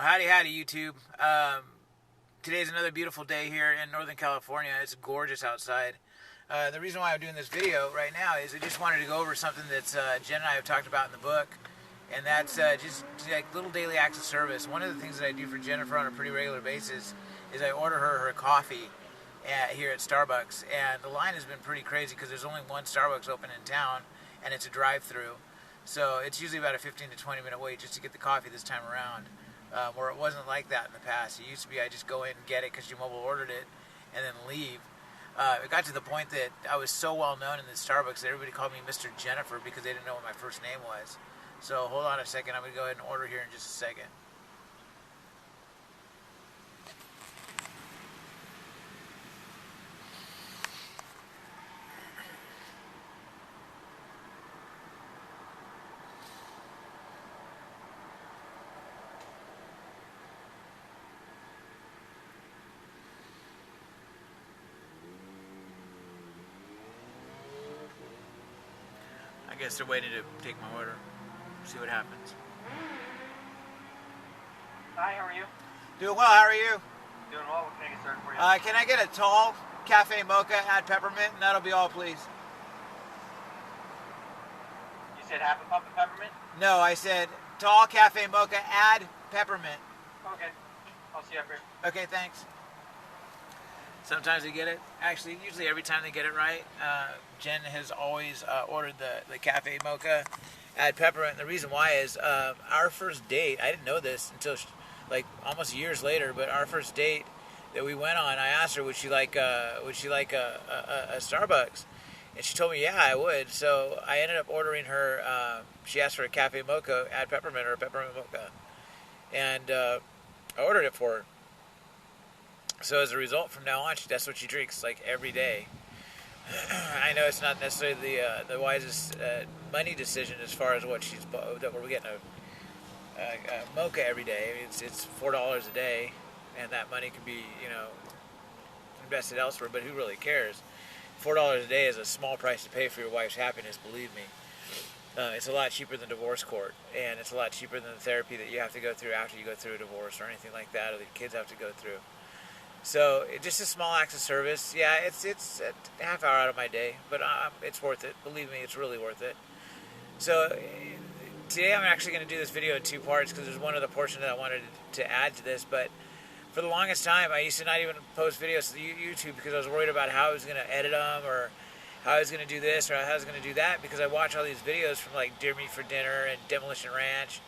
Howdy, howdy, YouTube. Today's another beautiful day here in Northern California. It's gorgeous outside. The reason why I'm doing this video right now is I just wanted to go over something that Jen and I have talked about in the book, and that's just like little daily acts of service. One of the things that I do for Jennifer on a pretty regular basis is I order her coffee here at Starbucks, and the line has been pretty crazy because there's only one Starbucks open in town, and it's a drive-through. So it's usually about a 15 to 20 minute wait just to get the coffee this time around. Where it wasn't like that in the past. It used to be I just go in and get it because you mobile ordered it and then leave. It got to the point that I was so well known in the Starbucks that everybody called me Mr. Jennifer because they didn't know what my first name was. So hold on a second, I'm going to go ahead and order here in just a second. I guess they're waiting to take my order. See what happens. Hi, how are you? Doing well, how are you? Doing well. What can I get started for you? Can I get a tall cafe mocha, add peppermint, and that'll be all, please? You said half a puff of peppermint? No, I said tall cafe mocha, add peppermint. Okay. I'll see you up here. Okay, thanks. Sometimes they get it. Actually, usually every time they get it right. Jen has always ordered the cafe mocha, add peppermint. And the reason why is our first date. I didn't know this until like almost years later. But our first date that we went on, I asked her would she like a Starbucks, and she told me yeah I would. So I ended up ordering her. She asked for a cafe mocha, add peppermint, or a peppermint mocha, and I ordered it for her. So as a result, from now on, that's what she drinks like every day. I know it's not necessarily the wisest money decision as far as what that we're getting a mocha every day. I mean, it's $4 a day, and that money could be invested elsewhere. But who really cares? $4 a day is a small price to pay for your wife's happiness. Believe me, it's a lot cheaper than divorce court, and it's a lot cheaper than the therapy that you have to go through after you go through a divorce or anything like that, or the kids have to go through. So just a small act of service. Yeah, it's a half hour out of my day, but it's worth it. Believe me, it's really worth it. So today I'm actually going to do this video in two parts because there's one other portion that I wanted to add to this. But for the longest time, I used to not even post videos to YouTube because I was worried about how I was going to edit them or how I was going to do this or how I was going to do that, because I watch all these videos from like Deer Meat for Dinner and Demolition Ranch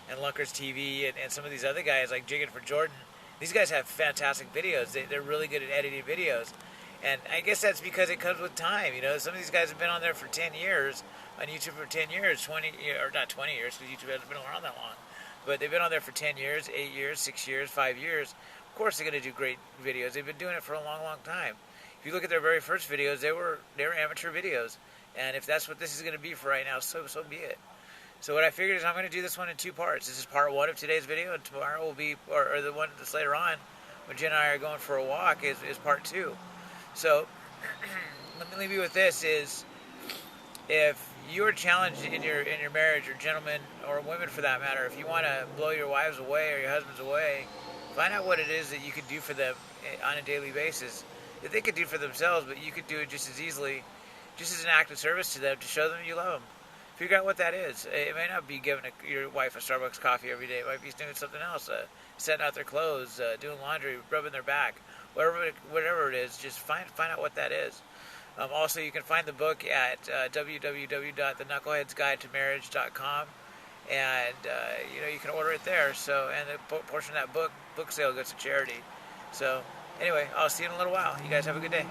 and Lunkers TV and some of these other guys like Jigging for Jordan. These guys have fantastic videos. They're really good at editing videos. And I guess that's because it comes with time. You know, some of these guys have been on there for 10 years, on YouTube for 10 years, 20, or not 20 years, because YouTube hasn't been around that long. But they've been on there for 10 years, 8 years, 6 years, 5 years. Of course they're going to do great videos. They've been doing it for a long, long time. If you look at their very first videos, they were amateur videos. And if that's what this is going to be for right now, so be it. So what I figured is I'm going to do this one in two parts. This is part one of today's video, and tomorrow will be, or the one that's later on, when Jen and I are going for a walk, is part two. So let me leave you with this: is if you are challenged in your marriage, or gentlemen or women for that matter, if you want to blow your wives away or your husbands away, find out what it is that you can do for them on a daily basis that they could do for themselves, but you could do it just as easily, just as an act of service to them, to show them you love them. Figure out what that is. It may not be giving your wife a Starbucks coffee every day. It might be doing something else, setting out their clothes, doing laundry, rubbing their back, whatever it is. Just find out what that is. Also, you can find the book at www.theknuckleheadsguidetomarriage.com, and you can order it there. So, and the portion of that book sale goes to charity. So, anyway, I'll see you in a little while. You guys have a good day.